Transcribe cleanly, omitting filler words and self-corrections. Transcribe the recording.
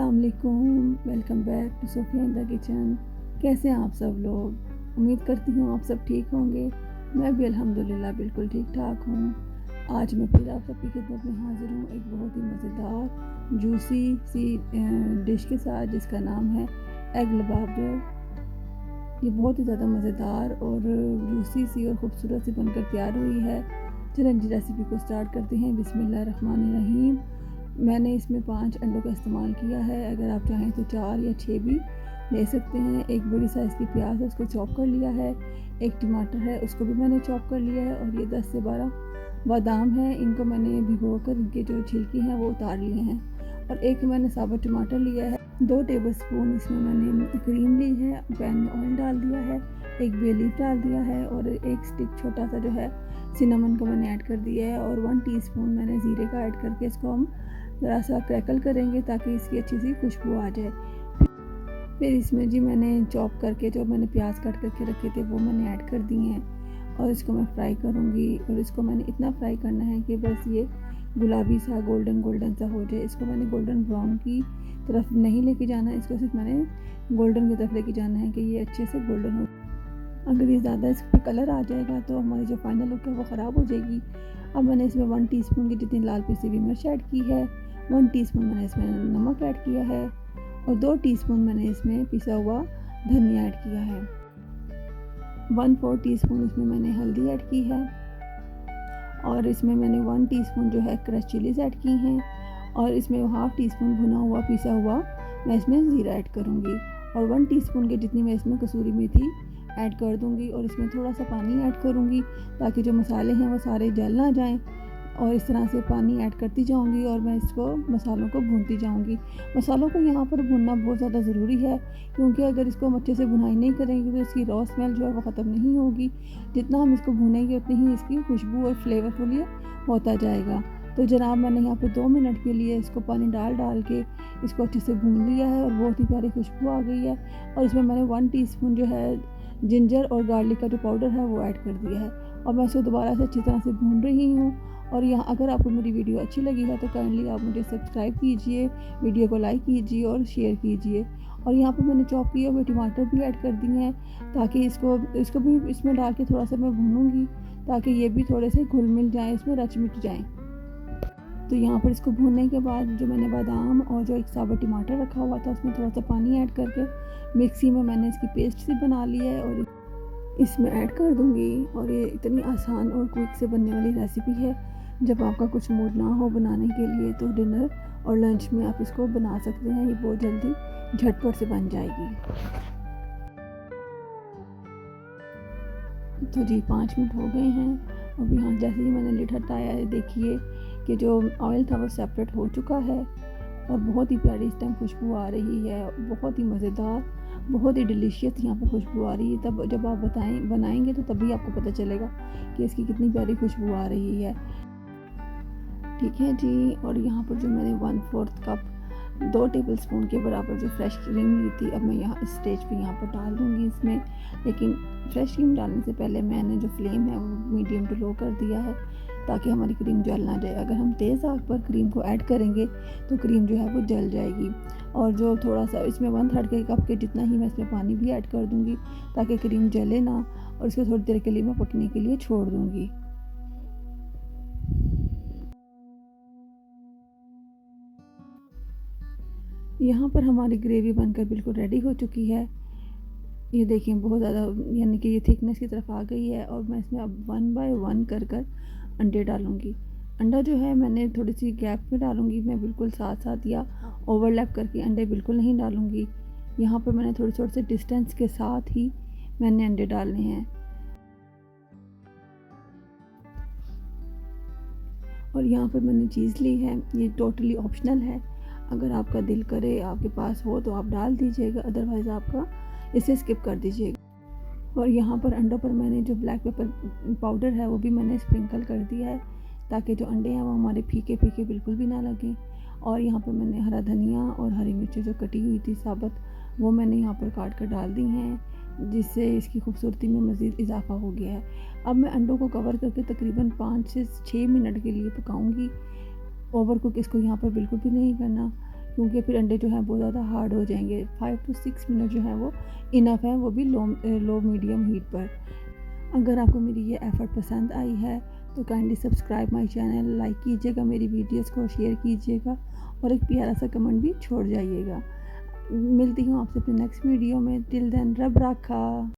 अस्सलाम वालेकुम, welcome back to Sofia in the kitchen. कैसे हैं आप सब लोग? उम्मीद करती हूँ आप सब ठीक होंगे। मैं भी अल्हम्दुलिल्लाह बिल्कुल ठीक ठाक हूँ। आज मैं फिर आप सबकी खिदमत में हाज़िर हूँ एक बहुत ही मज़ेदार जूसी सी डिश के साथ जिसका नाम है एग लबाब। ये बहुत ही ज़्यादा मज़ेदार और जूसी सी और ख़ूबसूरत सी बनकर तैयार हुई है। चलें जी रेसिपी को स्टार्ट करते हैं। बिस्मिल्लाहिर्रहमानिर्रहीम। मैंने इसमें 5 अंडों का इस्तेमाल किया है। अगर आप चाहें तो 4 या 6 भी ले सकते हैं। एक बड़ी साइज़ की प्याज है, उसको चॉप कर लिया है। एक टमाटर है, उसको भी मैंने चॉप कर लिया है। और ये 10 से 12 बादाम हैं, इनको मैंने भिगोकर इनके जो छिलके हैं वो उतार लिए हैं। और एक मैंने साबुत टमाटर लिया है। 2 टेबलस्पून इसमें मैंने क्रीम ली है। पैन में ऑयल डाल दिया है। एक बे लीफ डाल दिया है और एक स्टिक छोटा सा जो है सिनेमन का मैंने ऐड कर दिया है। और 1 टीस्पून मैंने ज़ीरे का ऐड करके इसको हम ज़रा सा क्रैकल करेंगे ताकि इसकी अच्छी सी खुशबू आ जाए। फिर इसमें जी मैंने चॉप करके जो मैंने प्याज काट करके रखे थे वो मैंने ऐड कर दिए हैं और इसको मैं फ्राई करूँगी। और इसको मैंने इतना फ्राई करना है कि बस ये गुलाबी सा गोल्डन सा हो जाए। इसको मैंने गोल्डन ब्राउन की तरफ नहीं लेके जाना है, इसको सिर्फ मैंने गोल्डन की तरफ लेके जाना है कि ये अच्छे से गोल्डन हो। अगर ये ज़्यादा इस पर कलर आ जाएगा तो हमारी जो फाइनल लुक है वो ख़राब हो जाएगी। अब मैंने इसमें 1 टीस्पून की जितनी लाल पिसी हुई मिर्च ऐड की है। 1 टीस्पून मैंने इसमें नमक ऐड किया है और 2 टीस्पून मैंने इसमें पिसा हुआ धनिया ऐड किया है। 1/4 टीस्पून इसमें मैंने हल्दी ऐड की है और इसमें मैंने 1 टीस्पून जो है क्रश चिलीज ऐड की हैं। और इसमें 1/2 टीस्पून भुना हुआ पिसा हुआ मैं इसमें ज़ीरा ऐड करूँगी और 1 टीस्पून के जितनी मैं इसमें कसूरी मेथी ऐड कर दूँगी। और इसमें थोड़ा सा पानी ऐड करूँगी ताकि जो मसाले हैं वो सारे जल ना जाएं। और इस तरह से पानी ऐड करती जाऊँगी और मैं इसको मसालों को भूनती जाऊँगी। मसालों को यहाँ पर भूनना बहुत ज़्यादा ज़रूरी है क्योंकि अगर इसको हम अच्छे से भुनाई नहीं करेंगे तो इसकी रॉ स्मेल जो है वो ख़त्म नहीं होगी। जितना हम इसको भूनेंगे उतनी ही इसकी खुशबू और फ्लेवरफुल ये होता जाएगा। तो जनाब मैंने यहाँ पे 2 मिनट के लिए इसको पानी डाल के इसको अच्छे से भून लिया है और बहुत ही प्यारी खुशबू आ गई है। और इसमें मैंने 1 टीस्पून जो है जिंजर और गार्लिक का जो पाउडर है वो ऐड कर दिया है और मैं इसको दोबारा से अच्छी तरह से भून रही हूँ। और यहाँ अगर आपको मेरी वीडियो अच्छी लगी है तो काइंडली आप मुझे सब्सक्राइब कीजिए, वीडियो को लाइक कीजिए और शेयर कीजिए। और यहाँ पे मैंने चॉप किए हुए टमाटर भी ऐड कर दिए हैं ताकि इसको भी इसमें डाल के थोड़ा सा मैं भूनूंगी ताकि ये भी थोड़े से घुल मिल जाए, इसमें रच मिट जाएँ। तो यहाँ पर इसको भूनने के बाद जो मैंने बादाम और जो एक साबुत टमाटर रखा हुआ था उसमें थोड़ा सा पानी ऐड करके मिक्सी में मैंने इसकी पेस्ट सी बना ली है और इसमें ऐड कर दूँगी। और ये इतनी आसान और क्विक से बनने वाली रेसिपी है, जब आपका कुछ मूड ना हो बनाने के लिए तो डिनर और लंच में आप इसको बना सकते हैं। ये बहुत जल्दी झटपट से बन जाएगी। तो जी 5 मिनट हो गए हैं। अब यहाँ जैसे ही मैंने लिड हटाया है देखिए कि जो ऑयल था वो सेपरेट हो चुका है और बहुत ही प्यारी इस टाइम खुशबू आ रही है। बहुत ही मज़ेदार, बहुत ही डिलीशियस यहाँ पर खुशबू आ रही है। तब जब आप बनाएंगे तो तभी आपको पता चलेगा कि इसकी कितनी प्यारी खुशबू आ रही है। ठीक है जी। और यहाँ पर जो मैंने 1/4 कप 2 टेबलस्पून के बराबर जो फ्रेश क्रीम ली थी अब मैं यहाँ इस स्टेज पे यहाँ पर डाल दूँगी इसमें। लेकिन फ्रेश क्रीम डालने से पहले मैंने जो फ्लेम है वो मीडियम टू लो कर दिया है ताकि हमारी क्रीम जल ना जाए। अगर हम तेज़ आग पर क्रीम को ऐड करेंगे तो क्रीम जो है वो जल जाएगी। और जो थोड़ा सा इसमें 1/3 के कप के जितना ही मैं इसमें पानी भी ऐड कर दूँगी ताकि क्रीम जले ना और इसको थोड़ी देर के लिए मैं पकने के लिए छोड़ दूँगी। यहाँ पर हमारी ग्रेवी बनकर बिल्कुल रेडी हो चुकी है। ये देखिए बहुत ज़्यादा यानी कि ये थिकनेस की तरफ आ गई है। और मैं इसमें अब 1 बाय 1 कर अंडे डालूँगी। अंडा जो है मैंने थोड़ी सी गैप में डालूँगी, मैं बिल्कुल साथ साथ या ओवरलैप करके अंडे बिल्कुल नहीं डालूँगी। यहाँ पर मैंने थोड़े से डिस्टेंस के साथ ही मैंने अंडे डालने हैं। और यहाँ पर मैंने चीज़ ली है, ये टोटली ऑप्शनल है। अगर आपका दिल करे, आपके पास हो तो आप डाल दीजिएगा, अदरवाइज़ आपका इसे स्किप कर दीजिएगा। और यहाँ पर अंडों पर मैंने जो ब्लैक पेपर पाउडर है वो भी मैंने स्प्रिंकल कर दिया है ताकि जो अंडे हैं वो हमारे फीके फीके बिल्कुल भी ना लगें। और यहाँ पर मैंने हरा धनिया और हरी मिर्ची जो कटी हुई थी साबुत वो मैंने यहाँ पर काट कर डाल दी हैं जिससे इसकी खूबसूरती में मज़ीद इजाफा हो गया है। अब मैं अंडों को कवर करके तकरीबन 5 से 6 मिनट के लिए पकाऊंगी। ओवर कुक इसको यहाँ पर बिल्कुल भी नहीं करना। क्योंकि फिर अंडे जो हैं बहुत ज़्यादा हार्ड हो जाएंगे। 5 to 6 मिनट जो है वो इनफ है, वो भी लो मीडियम हीट पर। अगर आपको मेरी ये एफ़र्ट पसंद आई है तो kindly subscribe my channel, like कीजिएगा, मेरी वीडियोस को शेयर कीजिएगा और एक प्यारा सा कमेंट भी छोड़ जाइएगा। मिलती हूँ आपसे अपने नेक्स्ट वीडियो में। टिल देन रब राखा।